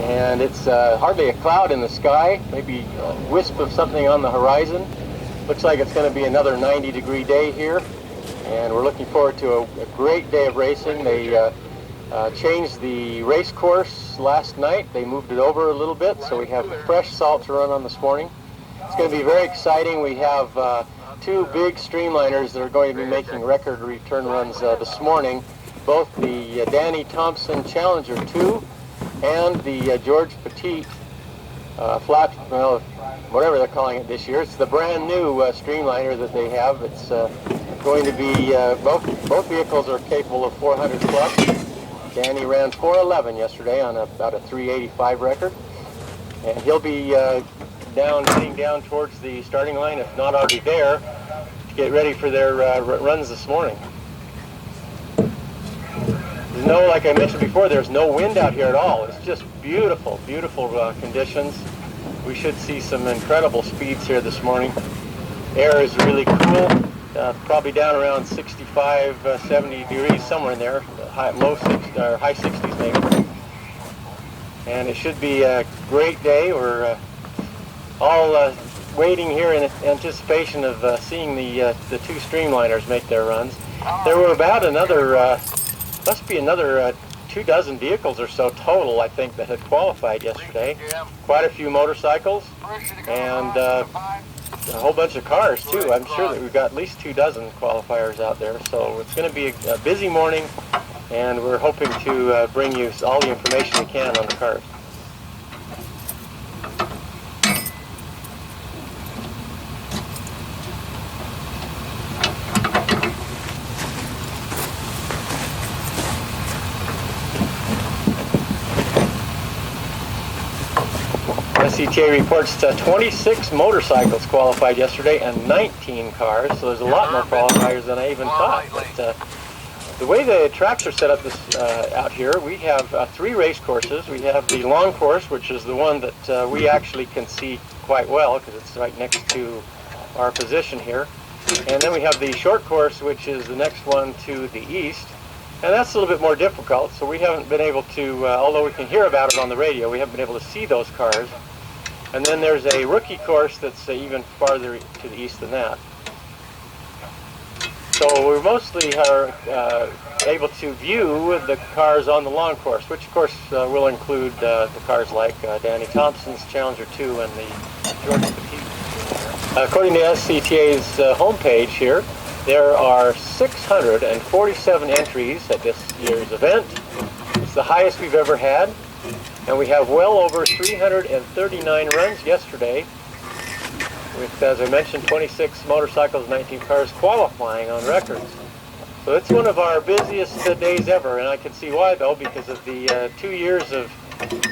and it's hardly a cloud in the sky, maybe a wisp of something on the horizon. Looks like it's going to be another 90-degree day here, and we're looking forward to a great day of racing. They changed the race course last night. They moved it over a little bit, so we have fresh salt to run on this morning. It's going to be very exciting. We have two big streamliners that are going to be making record return runs this morning, both the Danny Thompson Challenger 2 and the George Petit flat, well, whatever they're calling it this year. It's the brand new streamliner that they have. It's going to be, both vehicles are capable of 400 plus. Danny ran 411 yesterday on about a 385 record, and he'll be heading down towards the starting line, if not already there, to get ready for their runs this morning. No, like I mentioned before, there's no wind out here at all. It's just beautiful, beautiful conditions. We should see some incredible speeds here this morning. Air is really cool, probably down around 65, 70 degrees, somewhere in there, high 60s maybe. And it should be a great day. We're all waiting here in anticipation of seeing the two streamliners make their runs. There were about another, must be another 24 vehicles or so total, I think, that had qualified yesterday. Quite a few motorcycles and a whole bunch of cars too. I'm sure that we've got at least 24 qualifiers out there, so it's going to be a busy morning, and we're hoping to bring you all the information we can on the cars. SCTA reports 26 motorcycles qualified yesterday and 19 cars, so there's a lot more qualifiers than I even thought. But, the way the tracks are set up out here, we have 3 race courses. We have the long course, which is the one that we actually can see quite well because it's right next to our position here. And then we have the short course, which is the next one to the east. And that's a little bit more difficult, so we haven't been able to, although we can hear about it on the radio, we haven't been able to see those cars. And then there's a rookie course that's even farther to the east than that. So we mostly are able to view the cars on the long course, which of course will include the cars like Danny Thompson's Challenger 2 and the George Petit. According to SCTA's homepage here, there are 647 entries at this year's event. It's the highest we've ever had. And we have well over 339 runs yesterday, with, as I mentioned, 26 motorcycles, 19 cars qualifying on records. So it's one of our busiest days ever, and I can see why, though, because of the 2 years of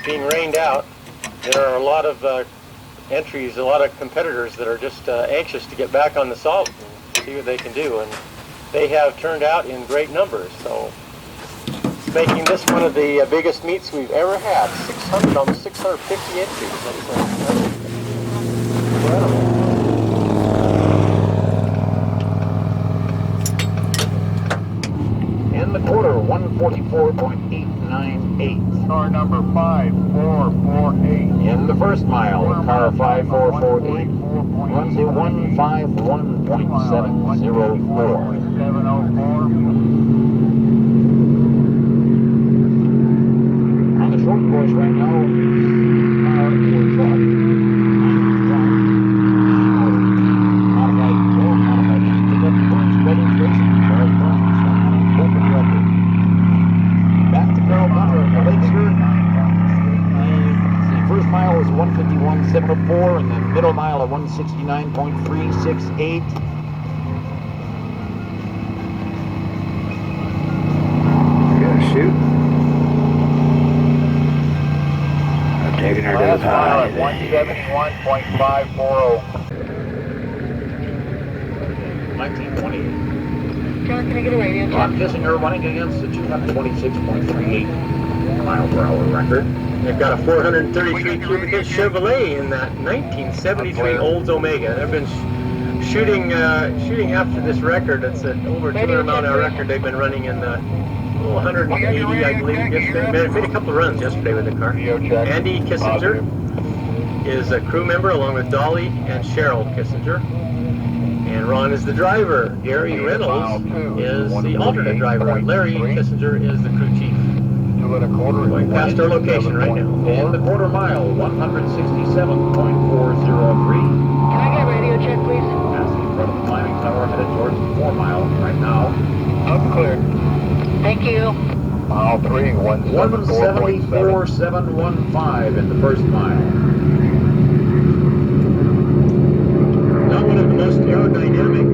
being rained out. There are a lot of entries, a lot of competitors that are just anxious to get back on the salt and see what they can do, and they have turned out in great numbers. So making this one of the biggest meets we've ever had. 600, almost 650 entries. That's incredible. In the quarter, 144.898. Car number 5448. In the first mile, car 5448 runs a 151.704. 704. Short course right now, car or truck. Modified pickup, Burns Brothers Racing, Charles Burns, open record. Back to Carl Bunner at the Lakeshore. The first mile is 151.704, and the middle mile at 169.368. You gotta shoot. Taking her to the Last mile at high. 171.540. 1920. John, can I get a radio check? Ron Kissinger running against the 226.38 mile per hour record. They've got a 433 cubic inch Chevrolet in that 1973 Olds Omega. They've been shooting after this record. It's an over 200 mile an hour record they've been running in the 180, I believe, yesterday. Made a couple of runs yesterday with the car. Geo check. Andy Kissinger is a crew member along with Dolly and Cheryl Kissinger. And Ron is the driver. Gary Reynolds is the alternate driver. Larry Kissinger is the crew chief. 2 1/4. Going past our location right now. In the quarter mile, 167.403. Can I get a radio check, please? Passing in front of the climbing tower, headed towards the 4 mile right now. Up clear. Thank you. Mile 3, 174.7. 174.715 in the first mile. Not one of the most aerodynamic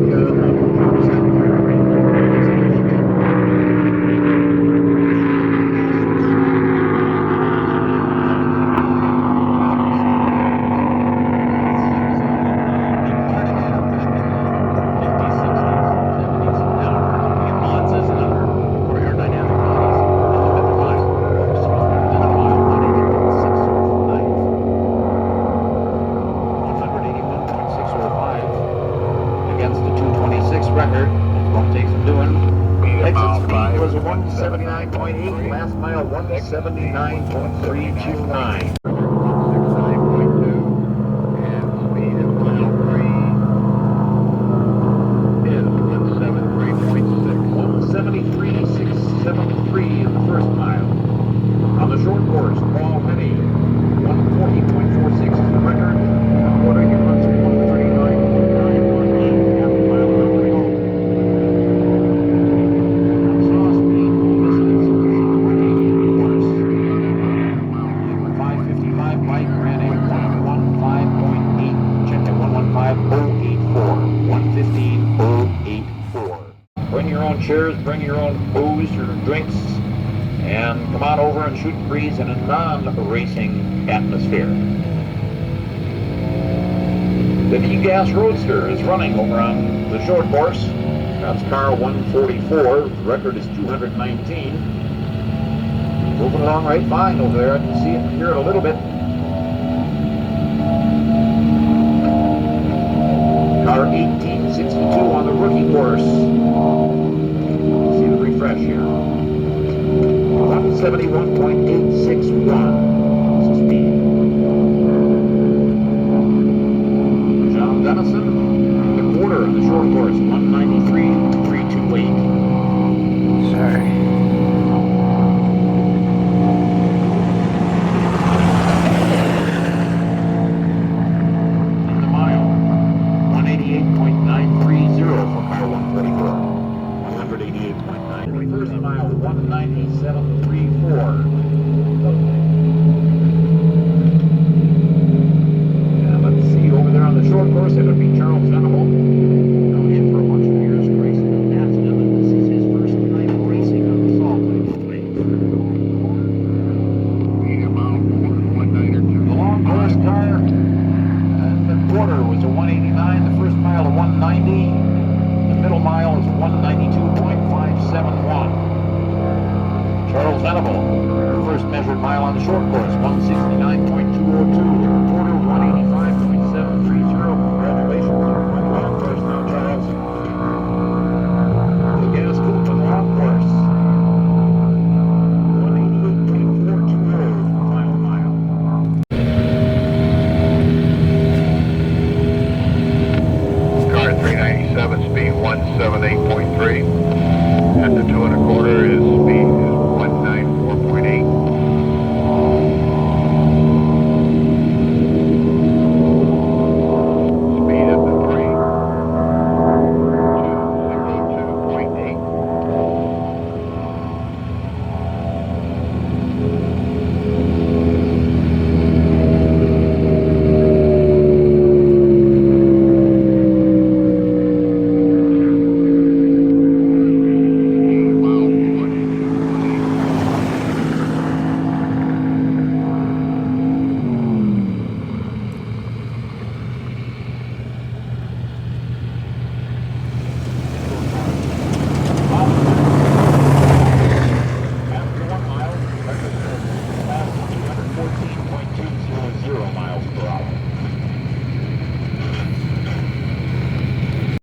record. Won't take some doing. Exit Mile speed 5. was 179.8. Last mile 179.329. 69.2. And speed at mile 3 is 173.6. 173.673 in the first mile. On the short course, Paul Penny, 140.46 is the record. Quarter he runs 139.918 half a mile an hour to go. Saw speed, this is course. 555 bike ran a 115.8. Check it, 115.084. 115.084. Bring your own chairs, bring your own booze or drinks, and come on over and shoot the breeze in a non-racing atmosphere. The D-Gas Roadster is running over on the short course. That's car 144. The record is 219. Moving along right fine over there. I can see it and hear it a little bit. Car 1862 on the rookie course. See the refresh here. 171.861 is the speed. John Dennison, the quarter on the short course, 193.328. Sorry. In the mile, 188.930 for car 144. 188.9. First mile, 197.34. And let's see, over there on the short course, it would be Charles Venable. Known him for a bunch of years, racing in Aston, and this is his first time racing on the Salt Lake Plains. Mile 4, 192. The long course car, the quarter was a 189, the first mile a 190, the middle mile is 192.571. Charles Venable, first measured mile on the short course,